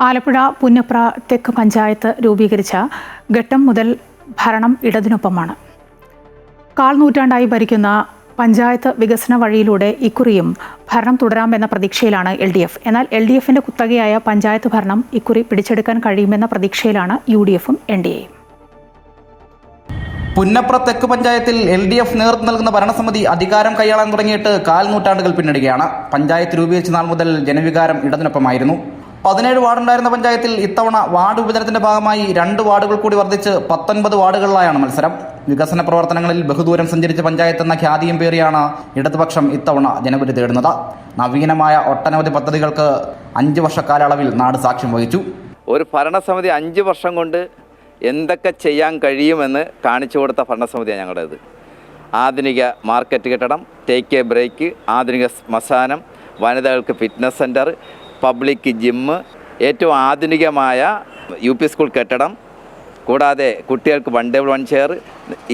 ആലപ്പുഴ പുന്നപ്ര തെക്ക് പഞ്ചായത്ത് രൂപീകരിച്ച ഘട്ടം മുതൽ ഭരണം ഇടതിനൊപ്പമാണ്. കാൽനൂറ്റാണ്ടായി ഭരിക്കുന്ന പഞ്ചായത്ത് വികസന വഴിയിലൂടെ ഇക്കുറിയും ഭരണം തുടരാമെന്ന പ്രതീക്ഷയിലാണ് LDF. എന്നാൽ LDFിന്റെ കുത്തകയായ പഞ്ചായത്ത് ഭരണം ഇക്കുറി പിടിച്ചെടുക്കാൻ കഴിയുമെന്ന പ്രതീക്ഷയിലാണ് UDFും NDAയും. പുന്നപ്ര തെക്ക് പഞ്ചായത്തിൽ LDF നേതൃത്വം നൽകുന്ന ഭരണസമിതി അധികാരം കൈയാളാൻ തുടങ്ങിയിട്ട് കാൽനൂറ്റാണ്ടുകൾ പിന്നിടുകയാണ്. പഞ്ചായത്ത് രൂപീകരിച്ച നാൾ മുതൽ ജനവികാരം ഇടതിനൊപ്പമായിരുന്നു. 17 വാർഡുണ്ടായിരുന്ന പഞ്ചായത്തിൽ ഇത്തവണ വാർഡ് വിഭജനത്തിന്റെ ഭാഗമായി 2 വാർഡുകൾ കൂടി വർദ്ധിച്ച് 19 വാർഡുകളിലായാണ് മത്സരം. വികസന പ്രവർത്തനങ്ങളിൽ ബഹുദൂരം സഞ്ചരിച്ച പഞ്ചായത്ത് എന്ന ഖ്യാതിയും പേറിയാണ് ഇടതുപക്ഷം ഇത്തവണ ജനവിധി തേടുന്നത്. നവീനമായ ഒട്ടനവധി പദ്ധതികൾക്ക് 5 വർഷ കാലയളവിൽ നാട് സാക്ഷ്യം വഹിച്ചു. ഒരു ഭരണസമിതി 5 വർഷം കൊണ്ട് എന്തൊക്കെ ചെയ്യാൻ കഴിയുമെന്ന് കാണിച്ചു കൊടുത്ത ഭരണസമിതിയാണ് ഞങ്ങളുടേത്. ആധുനിക മാർക്കറ്റ് കെട്ടിടം, ടേക്ക് എ ബ്രേക്ക്, ആധുനിക ശ്മശാനം, വനിതകൾക്ക് ഫിറ്റ്നസ് സെൻറ്റർ, പബ്ലിക് ജിമ്മ്, ഏറ്റവും ആധുനികമായ UP സ്കൂൾ കെട്ടിടം, കൂടാതെ കുട്ടികൾക്ക് 1 ടേബിൾ 1 ചെയർ.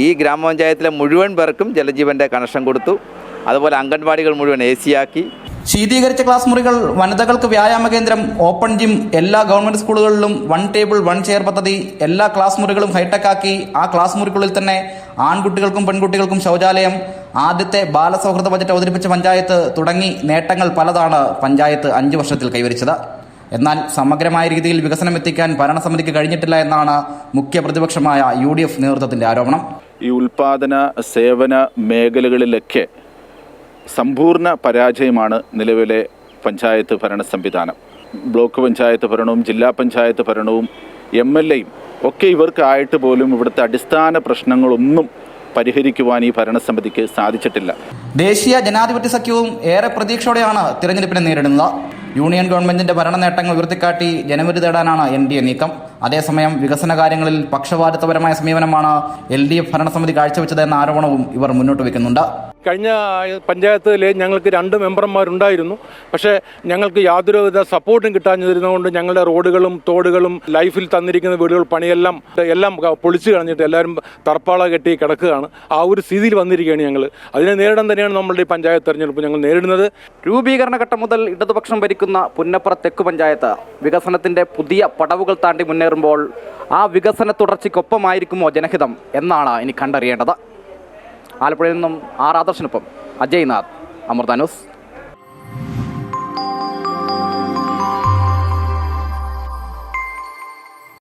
ഈ ഗ്രാമപഞ്ചായത്തിലെ മുഴുവൻ പേർക്കും ജലജീവൻ്റെ കണക്ഷൻ കൊടുത്തു. അതുപോലെ അംഗൻവാടികൾ മുഴുവൻ AC ആക്കി. ശീതീകരിച്ച ക്ലാസ് മുറികൾ, വനിതകൾക്ക് വ്യായാമ കേന്ദ്രം, ഓപ്പൺ ജിം, എല്ലാ ഗവൺമെന്റ് സ്കൂളുകളിലും 1 ടേബിൾ 1 ചെയർ പദ്ധതി, എല്ലാ ക്ലാസ് മുറികളും ഹൈടെക് ആക്കി. ആ ക്ലാസ് മുറിക്കുള്ളിൽ തന്നെ ആൺകുട്ടികൾക്കും പെൺകുട്ടികൾക്കും ശൗചാലയം, ആദ്യത്തെ ബാലസൗഹൃദ ബജറ്റ് അവതരിപ്പിച്ച പഞ്ചായത്ത് തുടങ്ങി നേട്ടങ്ങൾ പലതാണ് പഞ്ചായത്ത് 5 വർഷത്തിൽ കൈവരിച്ചത്. എന്നാൽ സമഗ്രമായ രീതിയിൽ വികസനം എത്തിക്കാൻ ഭരണസമിതിക്ക് കഴിഞ്ഞിട്ടില്ല എന്നാണ് മുഖ്യ പ്രതിപക്ഷമായ UDF നേതൃത്വത്തിന്റെ ആരോപണം. ഈ ഉൽപാദന സേവന മേഖലകളിലൊക്കെ സമ്പൂർണ്ണ പരാജയമാണ് നിലവിലെ പഞ്ചായത്ത് ഭരണ സംവിധാനം. ബ്ലോക്ക് പഞ്ചായത്ത് ഭരണവും ജില്ലാ പഞ്ചായത്ത് ഭരണവും MLAയും ഒക്കെ ഇവർക്കായിട്ട് പോലും ഇവിടുത്തെ അടിസ്ഥാന പ്രശ്നങ്ങളൊന്നും പരിഹരിക്കുവാൻ ഈ ഭരണസമിതിക്ക് സാധിച്ചിട്ടില്ല. ദേശീയ ജനാധിപത്യ സഖ്യവും ഏറെ പ്രതീക്ഷയോടെയാണ് തിരഞ്ഞെടുപ്പിനെ നേരിടുന്നത്. യൂണിയൻ ഗവൺമെന്റിന്റെ ഭരണ നേട്ടങ്ങൾ ഉയർത്തിക്കാട്ടി ജനവിധി തേടാനാണ് NDA നീക്കം. അതേസമയം വികസന കാര്യങ്ങളിൽ പക്ഷപാതിത്വപരമായ സമീപനമാണ് LDF ഭരണസമിതി കാഴ്ചവെച്ചതെന്ന ആരോപണവും ഇവർ മുന്നോട്ട് വയ്ക്കുന്നുണ്ട്. കഴിഞ്ഞ പഞ്ചായത്തിലെ ഞങ്ങൾക്ക് 2 മെമ്പർമാരുണ്ടായിരുന്നു. പക്ഷേ ഞങ്ങൾക്ക് യാതൊരുവിധ സപ്പോർട്ടും കിട്ടാഞ്ഞിരുന്നതുകൊണ്ട് ഞങ്ങളുടെ റോഡുകളും തോടുകളും ലൈഫിൽ തന്നിരിക്കുന്ന വീടുകൾ എല്ലാം പൊളിച്ചു കളഞ്ഞിട്ട് എല്ലാവരും തർപ്പാള കെട്ടി കിടക്കുകയാണ്. ആ ഒരു സ്ഥിതിയിൽ വന്നിരിക്കുകയാണ് ഞങ്ങൾ. അതിനെ നേരിടാൻ തന്നെയാണ് നമ്മളുടെ ഈ പഞ്ചായത്ത് തെരഞ്ഞെടുപ്പ് ഞങ്ങൾ നേരിടുന്നത്. രൂപീകരണ ഘട്ടം മുതൽ ഇടതുപക്ഷം ഭരിക്കുന്ന പുന്നപ്ര തെക്ക് പഞ്ചായത്ത് വികസനത്തിന്റെ പുതിയ പടവുകൾ താണ്ടി മുന്നേറുമ്പോൾ ആ വികസന തുടർച്ചയ്ക്കൊപ്പമായിരിക്കുമോ ജനഹിതം എന്നാണ് ഇനി കണ്ടറിയേണ്ടത്. ആലപ്പുഴയിൽ നിന്നും ആദർശനൊപ്പം അജയ് നാഥ്, അമൃത ന്യൂസ്.